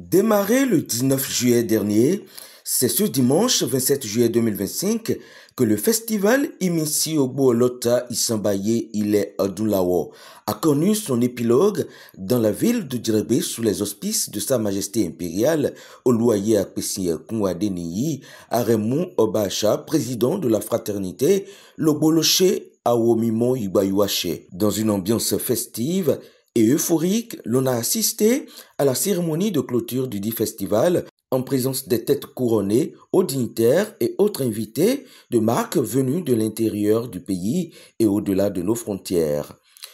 Démarré le 19 juillet dernier, c'est ce dimanche 27 juillet 2025 que le festival Imissi Ogbo Olota Isambaye Ile Adunlawo a connu son épilogue dans la ville de Djerébé sous les auspices de Sa Majesté impériale Oluwaye Akpesi Kunwadeniyi Aremon Obacha, président de la fraternité Loboloche Awomimon Igbayuache. Dans une ambiance festive et euphorique, l'on a assisté à la cérémonie de clôture du dit festival en présence des têtes couronnées, aux dignitaires et autres invités de marques venus de l'intérieur du pays et au-delà de nos frontières.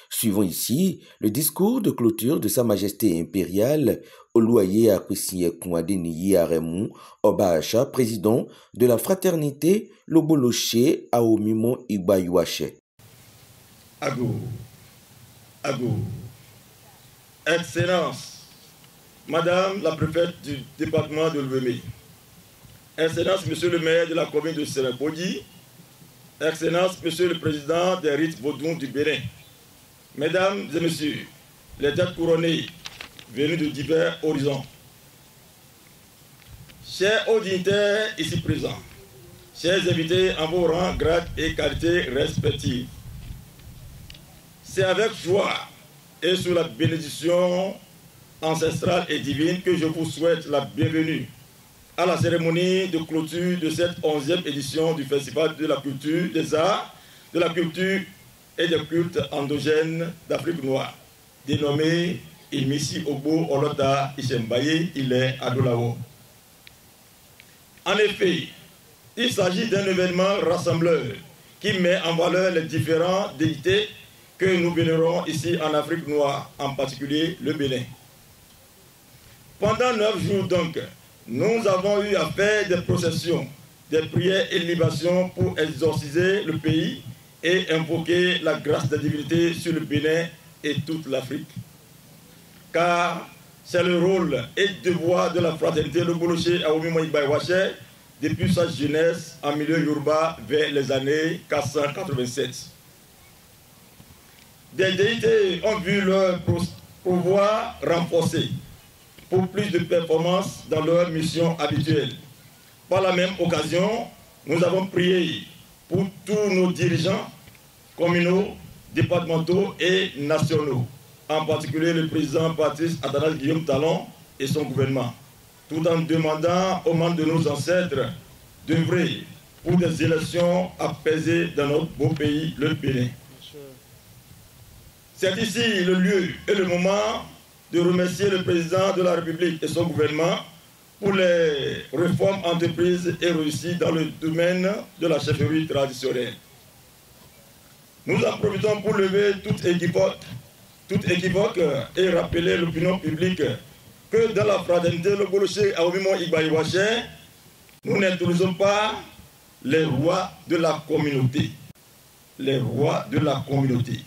Suivons ici le discours de clôture de Sa Majesté impériale Oluwaye Akpesi Kunwadeniyi Aremon Obacha, président de la fraternité Loboloche Awomimon Igbayuache. Ago. Excellence, Madame la préfète du département de l'Ouémé, Excellence, Monsieur le maire de la commune de Séréboudi, Excellence, Monsieur le président des rites vaudous du Bénin, Mesdames et Messieurs, les têtes couronnées venus de divers horizons, chers dignitaires ici présents, chers invités en vos rangs, grades et qualités respectives, c'est avec joie et sous la bénédiction ancestrale et divine que je vous souhaite la bienvenue à la cérémonie de clôture de cette 11e édition du Festival de la culture, des arts, de la culture et des cultes endogènes d'Afrique noire, dénommé Imissi Ogbo Olota Isambaye Ile Adunlawo. En effet, il s'agit d'un événement rassembleur qui met en valeur les différentes déités que nous vénérons ici en Afrique noire, en particulier le Bénin. Pendant 9 jours donc, nous avons eu à faire des processions, des prières et libations pour exorciser le pays et invoquer la grâce de la divinité sur le Bénin et toute l'Afrique. Car c'est le rôle et le devoir de la fraternité Loboloche Awomimon Igbayuache depuis sa jeunesse en milieu Yoruba vers les années 487. Des déités ont vu leur pouvoir renforcé pour plus de performance dans leur mission habituelle. Par la même occasion, nous avons prié pour tous nos dirigeants communaux, départementaux et nationaux, en particulier le président Patrice Athanase Guillaume Talon et son gouvernement, tout en demandant aux membres de nos ancêtres d'œuvrer pour des élections apaisées dans notre beau pays, le Bénin. C'est ici le lieu et le moment de remercier le président de la République et son gouvernement pour les réformes entreprises et réussies dans le domaine de la chefferie traditionnelle. Nous en profitons pour lever toute équivoque et rappeler l'opinion publique que dans la fraternité Loboloche Awomimon Igbayuache, nous n'introduisons pas les rois de la communauté. Les rois de la communauté.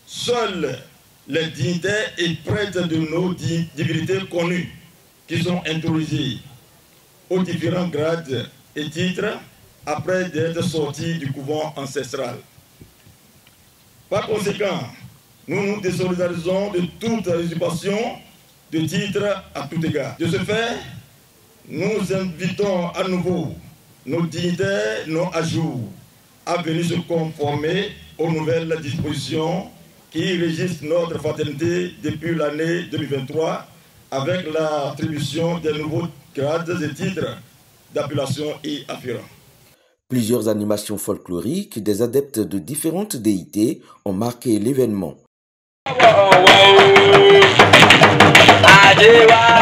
Seuls les dignitaires et prêtres de nos divinités connues qui sont intronisés aux différents grades et titres après d'être sortis du couvent ancestral. Par conséquent, nous nous désolidarisons de toute usurpation de titres à tout égard. De ce fait, nous invitons à nouveau nos dignitaires non à jour à venir se conformer aux nouvelles dispositions qui régissent notre fraternité depuis l'année 2023 avec l'attribution des nouveaux grades et titres d'appellation et afférents. Plusieurs animations folkloriques des adeptes de différentes déités ont marqué l'événement. Yeah.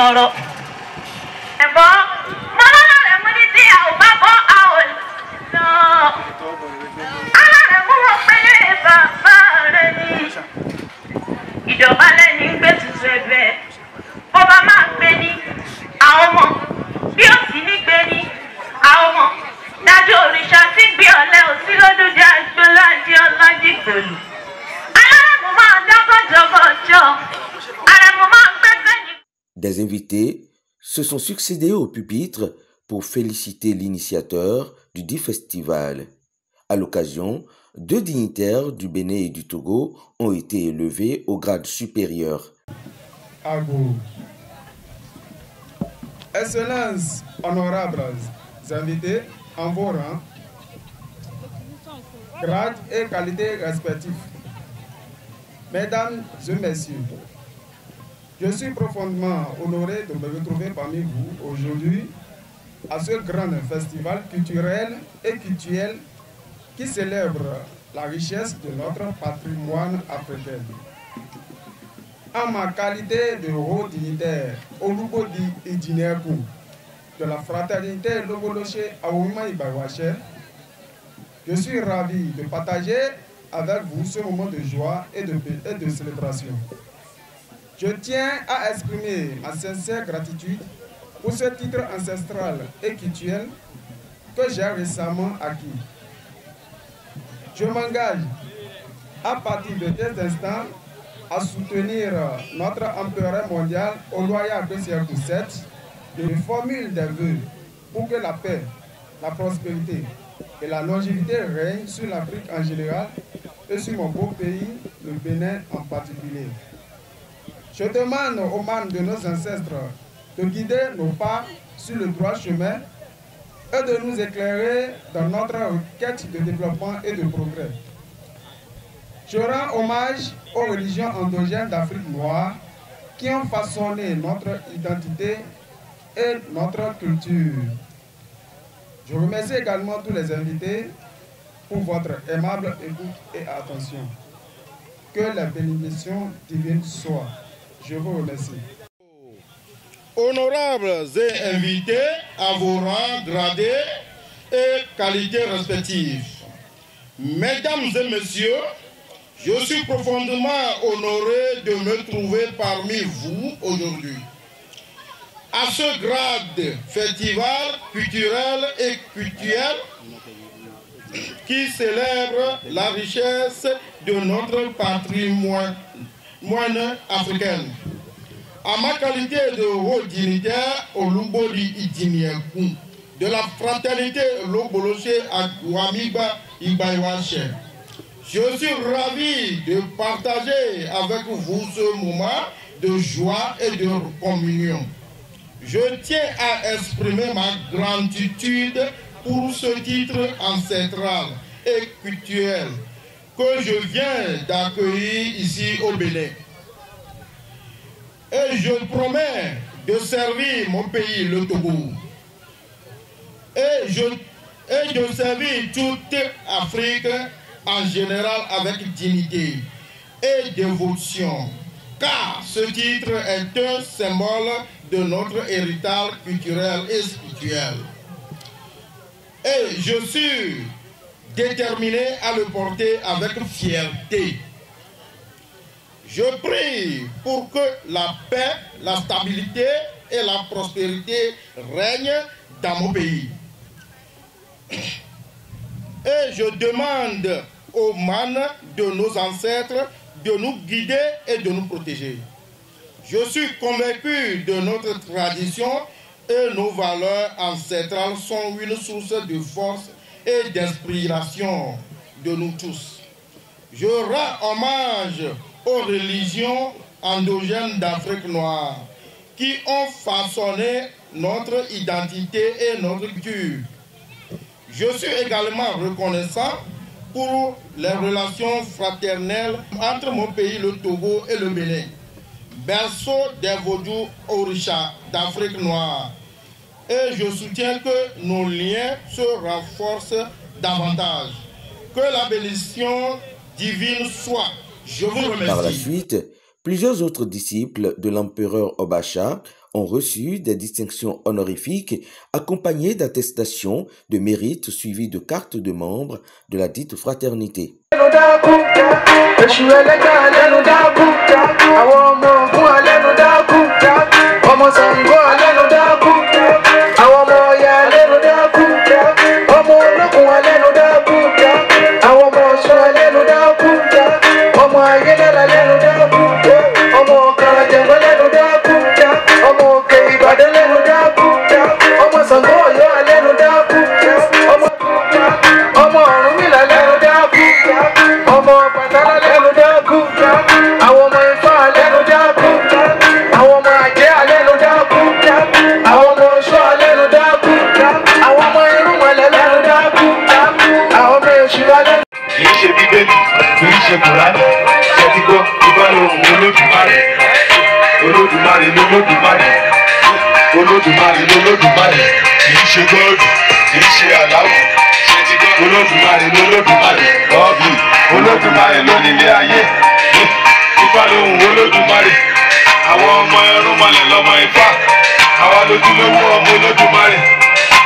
ọ̀rọ̀. Ẹ̀bọ́ mọ́lọ́lọ́ rẹ̀ mú ní tí a ò bá bọ́ a ò lọ. Alárẹ̀ mú wọn pé bàbá rẹ̀ ní. Ìdọ̀bálẹ̀ ní gbé tuntun ẹ̀bẹ̀. Bó bá máa gbé ní àwọn ọmọ bí ó sì ní gbé ní àwọn ọmọ. Dájú òrìṣà tí gbé ọ̀lẹ òsí lódúdé àgbọ̀láńdí ọlájí gbòlù. Alárẹ̀ mú máa dábọ̀jọ̀bọ̀jọ̀. Des invités se sont succédés au pupitre pour féliciter l'initiateur du dit festival. À l'occasion, 2 dignitaires du Bénin et du Togo ont été élevés au grade supérieur. Agou. Excellences, honorables invités en vos rangs, grades et qualités respectifs. Mesdames et messieurs, je suis profondément honoré de me retrouver parmi vous aujourd'hui à ce grand festival culturel et cultuel qui célèbre la richesse de notre patrimoine africain. En ma qualité de haut dignitaire Olubodi Idinekou de la fraternité Loboloche Aouma Ibawache, je suis ravi de partager avec vous ce moment de joie et de célébration. Je tiens à exprimer ma sincère gratitude pour ce titre ancestral et culturel que j'ai récemment acquis. Je m'engage à partir de cet instant à soutenir notre empereur mondial Oloya Bessiakou VII. Je formule des vœux pour que la paix, la prospérité et la longévité règnent sur l'Afrique en général et sur mon beau pays, le Bénin en particulier. Je demande aux membres de nos ancêtres de guider nos pas sur le droit chemin et de nous éclairer dans notre quête de développement et de progrès. Je rends hommage aux religions endogènes d'Afrique noire qui ont façonné notre identité et notre culture. Je remercie également tous les invités pour votre aimable écoute et attention. Que la bénédiction divine soit. Je vous remercie. Honorables et invités à vos rangs gradés et qualités respectives. Mesdames et messieurs, je suis profondément honoré de me trouver parmi vous aujourd'hui. À ce grade festival culturel et cultuel qui célèbre la richesse de notre patrimoine africain. À ma qualité de haut dignitaire Olubodi Idinekou de la fraternité Loboloche Aguamiba Ibaïwache, je suis ravi de partager avec vous ce moment de joie et de communion. Je tiens à exprimer ma gratitude pour ce titre ancestral et culturel que je viens d'accueillir ici au Bénin. Et je promets de servir mon pays, le Togo. Et de servir toute Afrique en général avec dignité et dévotion. Car ce titre est un symbole de notre héritage culturel et spirituel. Et je suis déterminé à le porter avec fierté. Je prie pour que la paix, la stabilité et la prospérité règnent dans mon pays. Et je demande aux mânes de nos ancêtres de nous guider et de nous protéger. Je suis convaincu de notre tradition et nos valeurs ancestrales sont une source de force et d'inspiration de nous tous. Je rends hommage aux religions endogènes d'Afrique noire qui ont façonné notre identité et notre culture. Je suis également reconnaissant pour les relations fraternelles entre mon pays, le Togo, et le Bénin, berceau des vaudous Orisha d'Afrique noire. Et je soutiens que nos liens se renforcent davantage. Que la bénédiction divine soit. Je vous remercie. Par la suite, plusieurs autres disciples de l'empereur Obacha ont reçu des distinctions honorifiques accompagnées d'attestations de mérite suivies de cartes de membres de la dite fraternité.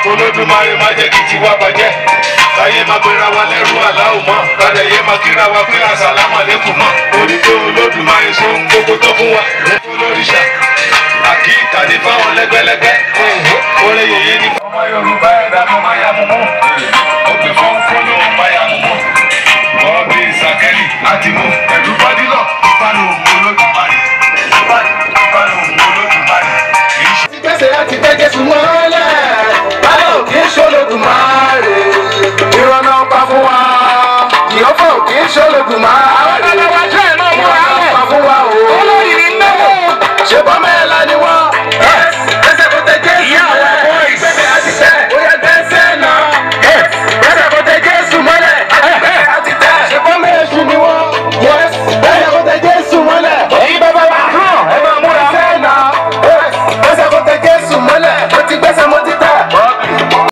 Olódùmarè má jẹ́ kí tiwa bàjẹ́ láyé má gbéra wa lẹ́rú aláwò mọ́ kádẹ yé má kíra wa pé àsàlámù àlékún mọ́ orí pé Olódùmarè ṣe ń gbogbo tó fún wa olóríṣà àkí ìtàdé fáwọn lẹ́gbẹ́lẹ́gbẹ́ orí yèyé ní. ọmọ Yorùbá ẹ̀dá tó máa yá mú mú ó gbé fún fúnlọ́ máa yá mú mú ọ̀bí ìsàkẹ́lì àti mú ẹ̀dùn bọ́dílọ̀ ìpanu Olódùmarè ìpanu Olódùmarè. ìgbésẹ̀ láti gbé Jésù mọ́lẹ̀ báyọ̀ kì í ṣolódùmarè ìrọ̀nà pa fún wa ìyọ́fọ̀ kì í ṣolódùmarè.